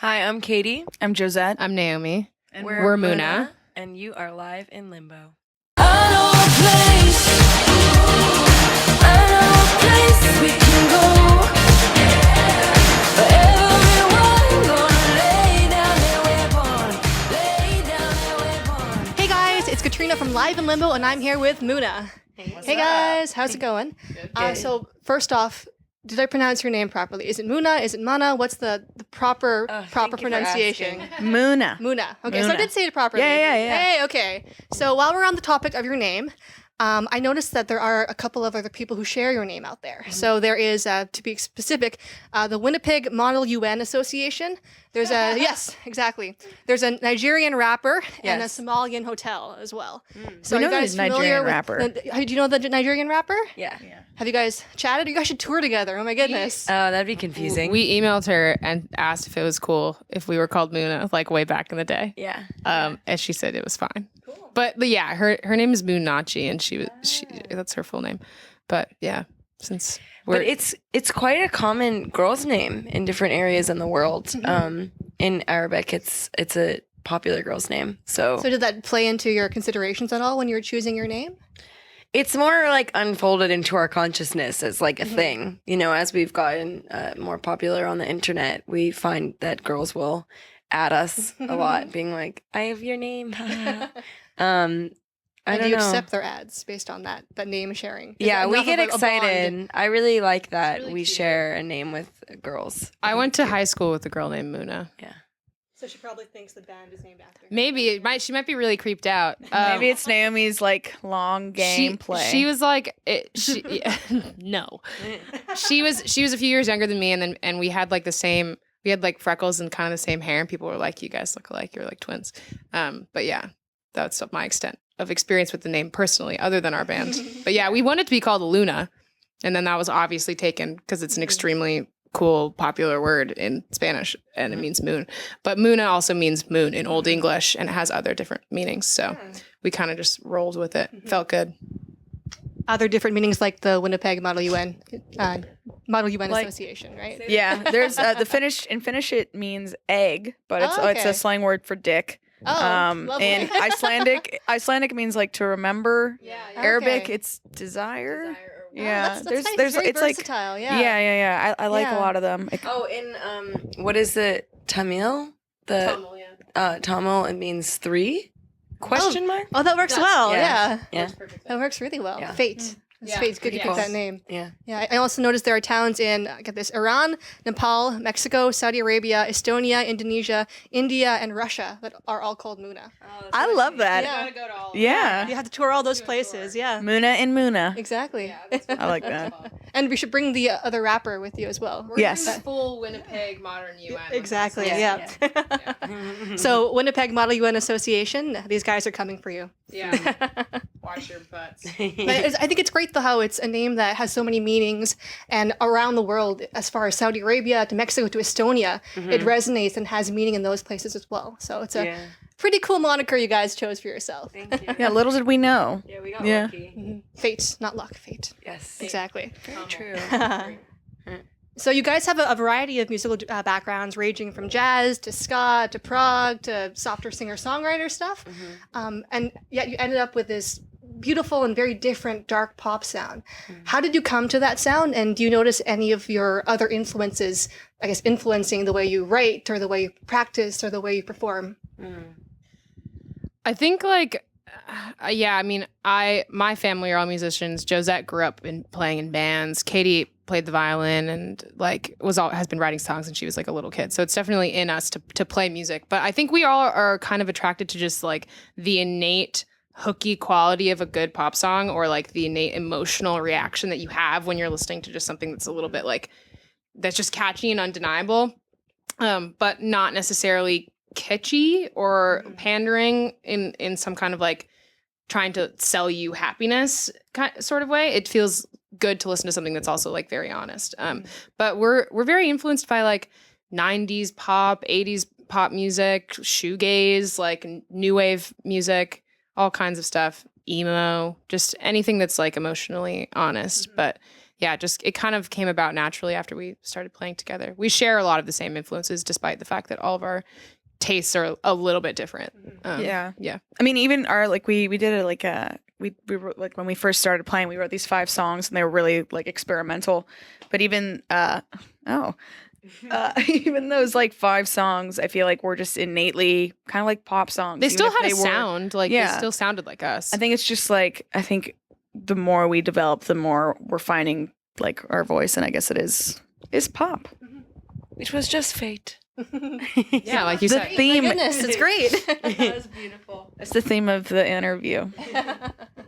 Hi, I'm Katie. I'm Josette. I'm Naomi. And we're Muna. And you are live in Limbo. I know a place we can go. For everyone gonna lay down their weapon. Hey guys, it's Katrina from Live in Limbo, and I'm here with Muna. Hey guys, how's it going? So first off, did I pronounce your name properly? Is it Muna? Is it Mana? What's the proper pronunciation? Muna. Muna. Okay, so I Muna. did say it properly. Yeah. Hey, okay. So while we're on the topic of your name, I noticed that there are a couple of other people who share your name out there. Mm-hmm. So there is, to be specific, the Winnipeg Model UN Association. There's a, yes, exactly. There's a Nigerian rapper and a Somalian hotel as well. So We are you know guys the familiar Nigerian with rapper. Do you know the Nigerian rapper? Yeah. Have you guys chatted? You guys should tour together. Oh my goodness. That'd be confusing. We emailed her and asked if it was cool if we were called Muna, like way back in the day. Yeah. And she said it was fine. Cool. But yeah, her name is Munachi, and she that's her full name. But yeah, since But it's quite a common girl's name in different areas in the world. In Arabic, it's a popular girl's name. So So did that play into your considerations at all when you were choosing your name? it's more like unfolded into our consciousness as like a thing. You know, as we've gotten more popular on the internet, we find that girls will add us a lot, being like, "I have your name." I And don't do you know. accept their ads based on that name sharing? Is Yeah, that we enough get of a bond? excited. I really like that really we cute. share a name with girls. I went to high school with a girl named Muna. Yeah. So she probably thinks the band is named after her. Maybe she might be really creeped out. Maybe it's Naomi's like long game play. She was like, no. She was a few years younger than me, and we had like the same. We had like freckles and kind of the same hair, and people were like, "You guys look alike. You're like twins." But yeah, that's my extent of experience with the name personally, other than our band. But yeah, we wanted to be called Luna, and then that was obviously taken because it's an extremely cool, popular word in Spanish, and it means moon. But Muna also means moon in Old English, and it has other different meanings. So we kind of just rolled with it. Felt good. Other different meanings like the Winnipeg Model UN Association, right? yeah, there's the Finnish it means egg, but it's Oh, it's okay. a slang word for dick. Lovely. In Icelandic means like to remember. Arabic Okay. it's desire. Wow, Yeah, that's nice. Very it's like versatile, yeah. I like Yeah. a lot of them. Oh, in what is it? Tamil? Tamil. It means three? Question mark? Oh, that works well. Yeah. Yeah. Yeah. That works really well. Yeah. Fate. It's Fate's good to pick that name. Yeah. Yeah, I also noticed there are towns in, get this, Iran, Nepal, Mexico, Saudi Arabia, Estonia, Indonesia, India, and Russia that are all called Muna. I love that. Yeah. Yeah. You have to tour all those places, yeah. Muna and Muna. Exactly. I like that. And we should bring the other rapper with you as well. Yes. Full Winnipeg modern UN. Exactly, Yeah. yeah. So Winnipeg Model UN Association, these guys are coming for you. Yeah. Watch your butts. But I think it's great though how it's a name that has so many meanings, and around the world, as far as Saudi Arabia to Mexico to Estonia, it resonates and has meaning in those places as well. So it's a pretty cool moniker you guys chose for yourself. Thank you. Yeah, little did we know. Yeah, we got Yeah. lucky. Fate, not luck, fate. Yes. Exactly. Very true. So you guys have a variety of musical backgrounds, ranging from jazz to ska to prog to softer singer-songwriter stuff, and yet you ended up with this beautiful and very different dark pop sound. How did you come to that sound, and do you notice any of your other influences, I guess, influencing the way you write or the way you practice or the way you perform? I think my family are all musicians. Josette grew up playing in bands. Katie played the violin and has been writing songs since she was like a little kid. So it's definitely in us to play music. But I think we all are kind of attracted to just like the innate hooky quality of a good pop song, or like the innate emotional reaction that you have when you're listening to just something that's a little bit like that's just catchy and undeniable, but not necessarily kitschy or pandering in some kind of like trying to sell you happiness sort of way. It feels good to listen to something that's also like very honest. But we're very influenced by like 90s pop, 80s pop music, shoegaze, like new wave music, all kinds of stuff, emo, just anything that's like emotionally honest. But yeah, just it kind of came about naturally after we started playing together. We share a lot of the same influences, despite the fact that all of our tastes are a little bit different. Yeah. Yeah. I mean, even our like we did it like we wrote, like when we first started playing, we wrote these 5 songs and they were really like experimental. But even even those like 5 songs, I feel like were just innately kind of like pop songs. They even still if had they a were- sound. Like, Yeah. they still sounded like us. I think it's just like the more we develop, the more we're finding like our voice, and I guess it is pop. Which was just fate. yeah, like you The said. theme. Goodness, it's great. That was beautiful. It's the theme of the interview.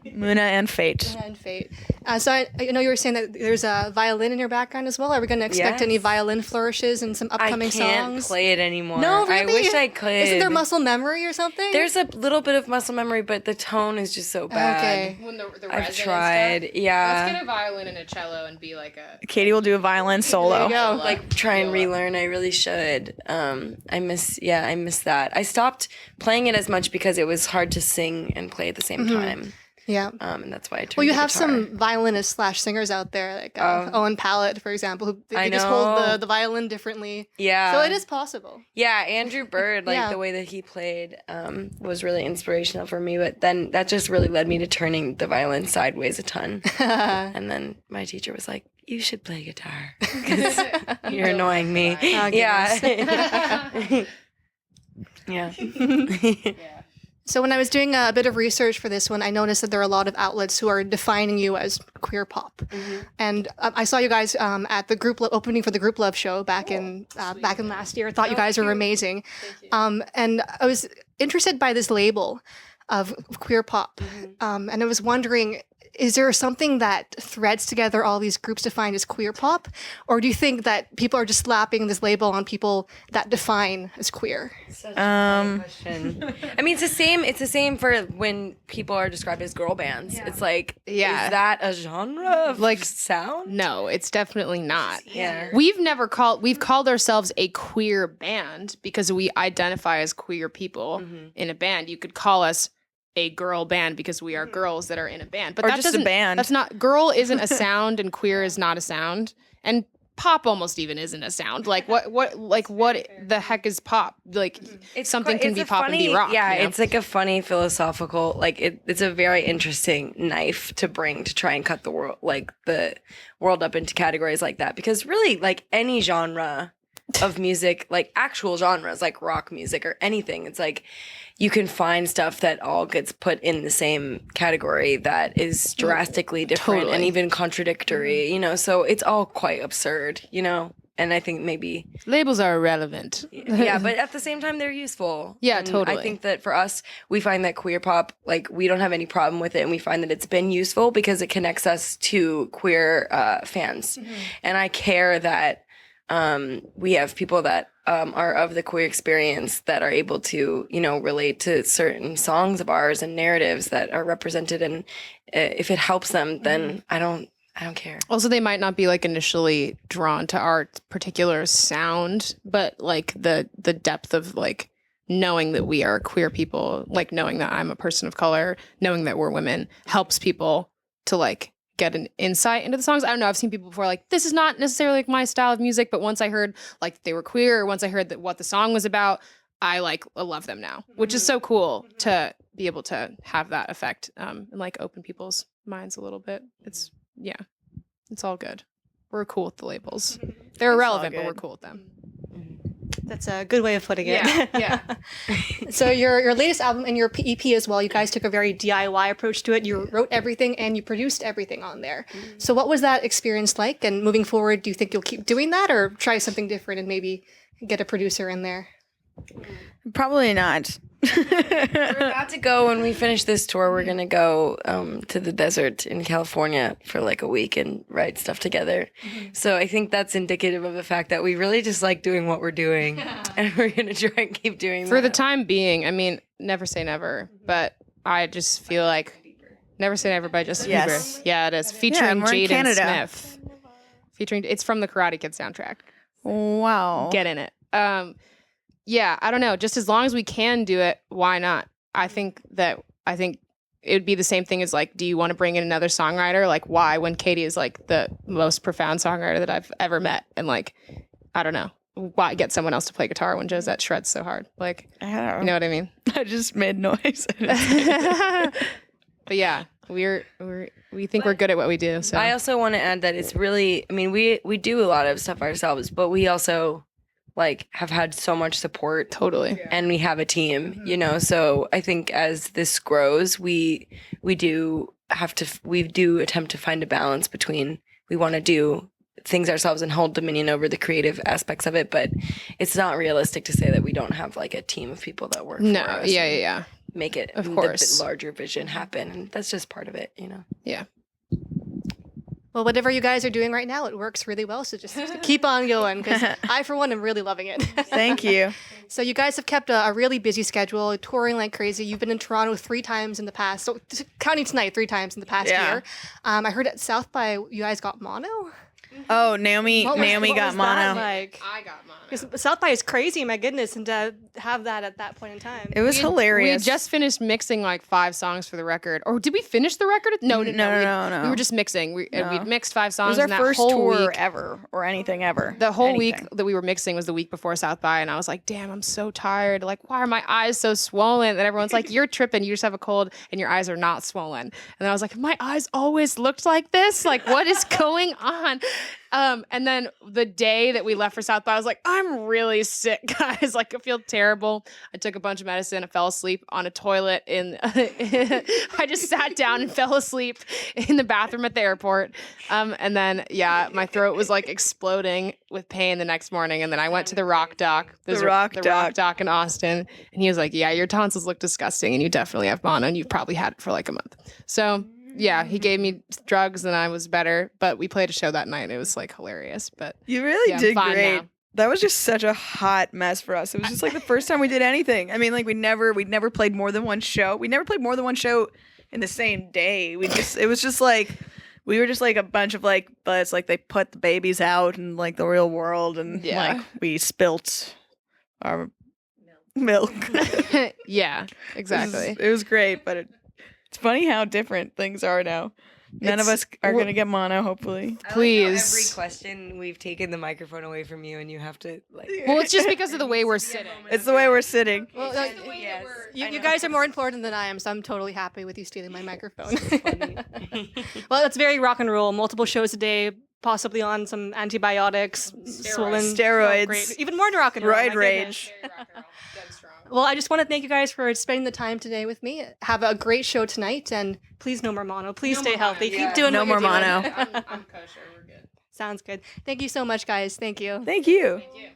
Muna and fate. And fate. So I know you were saying that there's a violin in your background as well. Are we going to expect any Yes. violin flourishes in some upcoming I can't songs? play it anymore. No, really? I wish I could. Isn't there muscle memory or something? There's a little bit of muscle memory, but the tone is just so bad. Okay. When the I've tried. Yeah. Let's get a violin and a cello and be like a. Katie will do a violin solo. There you go. Like try and relearn. I really should. I miss that. I stopped playing it as much because it was hard to sing and play at the same time. Yeah. And that's why I turned Well, you to have guitar. some violinists / singers out there, like Owen Pallett, for example, who they I just hold know. the violin differently. Yeah. So it is possible. Yeah, Andrew Bird, like Yeah. the way that he played was really inspirational for me. But then that just really led me to turning the violin sideways a ton. And then my teacher was like, "You should play guitar because you're annoying me." Oh, Yeah. Yeah. So when I was doing a bit of research for this one, I noticed that there are a lot of outlets who are defining you as queer pop. And I saw you guys at the opening for the Group Love show back in last year. I thought you guys were amazing. And I was interested by this label of queer pop. And I was wondering, is there something that threads together all these groups defined as queer pop? Or do you think that people are just slapping this label on people that define as queer? Question. I mean, it's the same for when people are described as girl bands. It's like, Yeah. is that a genre of like sound? No, it's definitely not. Yeah. We've called ourselves a queer band because we identify as queer people in a band. You could call us a girl band because we are girls that are in a band. But Or that just a doesn't- band. That's not, girl isn't a sound and queer is not a sound. And pop almost even isn't a sound. Like what the heck is pop? Like something can it's be a pop and be funny- rock. Yeah, you know? it's like a funny philosophical, like it's a very interesting knife to bring to try and cut the world up into categories like that. Because really, like any genre of music, like actual genres, like rock music or anything, it's like you can find stuff that all gets put in the same category that is drastically different and Totally. even contradictory, you know, so it's all quite absurd, you know, and I think maybe Labels are irrelevant. yeah, but at the same time they're useful. Yeah, And totally. I think that for us, we find that queer pop, like we don't have any problem with it, and we find that it's been useful because it connects us to queer fans, and I care that we have people that are of the queer experience that are able to, you know, relate to certain songs of ours and narratives that are represented. And if it helps them, then I don't care. Also, they might not be like initially drawn to our particular sound, but like the depth of like knowing that we are queer people, like knowing that I'm a person of color, knowing that we're women, helps people to like get an insight into the songs. I don't know. I've seen people before like, this is not necessarily like my style of music, but once I heard like they were queer, or once I heard that what the song was about, I like love them now, which is so cool to be able to have that effect and like open people's minds a little bit. It's all good. We're cool with the labels. They're irrelevant, but we're good. cool with them. That's a good way of putting it. Yeah. So your latest album and your EP as well, you guys took a very DIY approach to it. You wrote everything and you produced everything on there. So what was that experience like? And moving forward, do you think you'll keep doing that or try something different and maybe get a producer in there? Probably not. We're about to go when we finish this tour. We're gonna go to the desert in California for like a week and write stuff together. So I think that's indicative of the fact that we really just like doing what we're doing, and we're gonna try and keep doing For the that. time being, I mean, never say never, but I just feel like Never Say Never by Justin Yes. Bieber. Yeah, it is. Featuring we're in Jaden Canada. Smith. It's from the Karate Kid soundtrack. Wow. Get in it. Yeah, I don't know. Just as long as we can do it, why not? I think it would be the same thing as like, do you want to bring in another songwriter? Like, why? When Katie is like the most profound songwriter that I've ever met, and like, I don't know, why get someone else to play guitar when Josette shreds so hard? Like, I don't know. you know what I mean? I just made noise. But yeah, we think we're good at what we do. So I also want to add that it's really, I mean, we do a lot of stuff ourselves, but we also like have had so much support totally. and we have a team, you know. So I think as this grows, we do attempt to find a balance between we want to do things ourselves and hold dominion over the creative aspects of it, but it's not realistic to say that we don't have like a team of people that work No, for us. yeah. Make it Of course. the larger vision happen, and that's just part of it, you know. Yeah. Well, whatever you guys are doing right now, it works really well. So just keep on going, because I, for one, am really loving it. Thank you. So you guys have kept a really busy schedule, touring like crazy. You've been in Toronto 3 times in the past. So counting tonight, 3 times in the past Yeah. year. I heard at South by you guys got mono. Oh, Naomi What got was that mono. like? I got mine. Because South by is crazy, my goodness, and to have that at that point in time. It was hilarious. We just finished mixing like 5 songs for the record. Or did we finish the record? No. No. We were just mixing. We'd mixed 5 It songs. was our and that first whole tour week, ever or anything ever. The whole week Anything. that we were mixing was the week before South by, and I was like, damn, I'm so tired. Like, why are my eyes so swollen? And everyone's like, you're tripping. You just have a cold and your eyes are not swollen. And I was like, my eyes always looked like this. Like, what is going on? And then the day that we left for South by, I was like, I'm really sick, guys. Like, I feel terrible. I took a bunch of medicine. I fell asleep on a toilet I just sat down and fell asleep in the bathroom at the airport. And then, yeah, my throat was like exploding with pain the next morning. And then I went to the Rock Doc. The Rock Rock Doc in Austin. And he was like, yeah, your tonsils look disgusting and you definitely have mono and you've probably had it for like a month. So yeah, he gave me drugs and I was better, but we played a show that night and it was like hilarious. But You really yeah, I'm did fine great. now. That was just such a hot mess for us. It was just like the first time we did anything. I mean, like we'd never played more than one show. We never played more than one show in the same day. It was just like we were just like a bunch of like butts. Like they put the babies out in like the real world, and Yeah. like we spilt our milk. Yeah, exactly. It was great, but it's funny how different things are now. None of us are gonna get mono, hopefully. Please. every question we've taken the microphone away from you, and you have to like. Well, it's just because of the way we're sitting. It's the way we're sitting. Well, Yes, you guys are more important than I am, so I'm totally happy with you stealing my microphone. Well, it's very rock and roll. Multiple shows a day, possibly on some antibiotics, swollen Steroids. Oh, great. Even more than rock and roll. Roid my rage. goodness. Well, I just want to thank you guys for spending the time today with me. Have a great show tonight, and please no more mono. Please stay healthy. Keep doing No what more you're doing. mono. I'm kosher. We're good. Sounds good. Thank you so much, guys. Thank you. Thank you. Thank you.